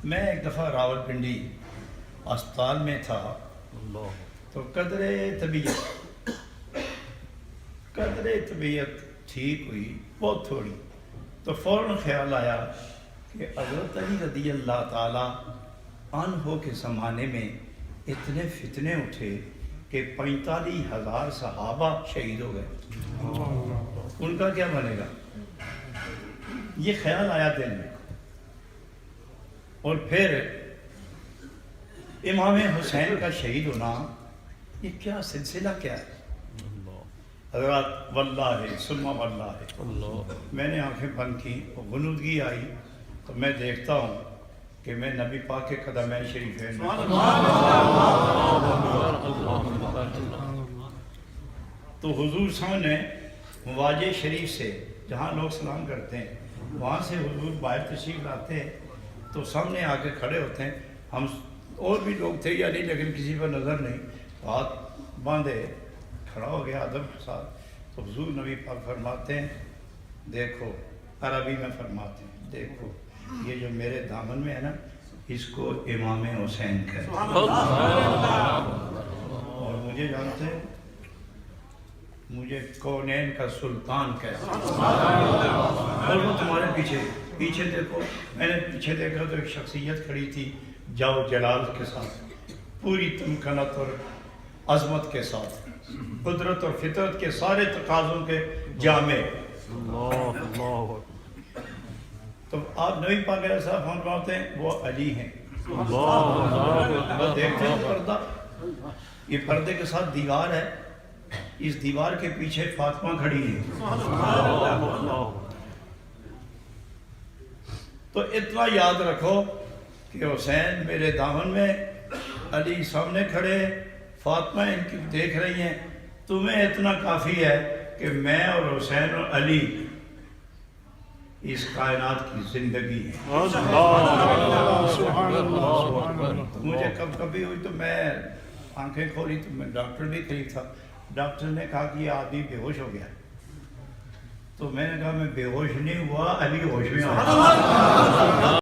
میں ایک دفعہ راولپنڈی اسپتال میں تھا تو قدرے طبیعت ٹھیک ہوئی بہت تھوڑی، تو فوراً خیال آیا کہ حضرت علی رضی اللہ تعالیٰ عنہ کے زمانے میں اتنے فتنے اٹھے کہ 45,000 صحابہ شہید ہو گئے، ان کا کیا بنے گا؟ یہ خیال آیا دل میں، اور پھر امام حسین کا شہید ہونا، یہ کیا سلسلہ کیا ہے؟ حضرات واللہ ثم واللہ میں نے آنکھیں بند کی، غنودگی آئی تو میں دیکھتا ہوں کہ میں نبی پاک کے قدمین شریفین تو حضور سامنے مواجہ شریف سے جہاں لوگ سلام کرتے ہیں وہاں سے حضور باہر تشریف لاتے ہیں تو سامنے آ کے کھڑے ہوتے ہیں، ہم اور بھی لوگ تھے یا نہیں لیکن کسی پر نظر نہیں، ہاتھ باندھے کھڑا ہو گیا ادب کے ساتھ، تو حضور نبی پاک فرماتے ہیں دیکھو، عربی میں فرماتے ہیں دیکھو یہ جو میرے دامن میں ہے نا اس کو امام حسین کہتے ہیں، اور مجھے جانتے ہیں مجھے کونین کا سلطان کہتے ہیں، اور وہ تمہارے پیچھے دیکھو، میں نے پیچھے دیکھا تو ایک شخصیت کھڑی تھی جاؤ جلال کے ساتھ، پوری تمکنت اور عظمت کے ساتھ، قدرت اور فطرت کے سارے تقاضوں کے جامع، تو آپ نبی پاک علیہ السلام فرماتے ہیں وہ علی ہیں، دیکھتے ہیں پردہ، یہ پردے کے ساتھ دیوار ہے، اس دیوار کے پیچھے فاطمہ کھڑی ہے، تو اتنا یاد رکھو کہ حسین میرے دامن میں، علی سامنے کھڑے، فاطمہ ان کی دیکھ رہی ہیں، تمہیں اتنا کافی ہے کہ میں اور حسین اور علی اس کائنات کی زندگی ہے۔ مجھے کبھی ہوئی تو میں آنکھیں کھولی تو میں ڈاکٹر بھی قریب تھا، ڈاکٹر نے کہا کہ یہ آدمی بے ہوش ہو گیا، تو میں نے کہا میں بے ہوش نہیں ہوا، علی ہوش میں آیا۔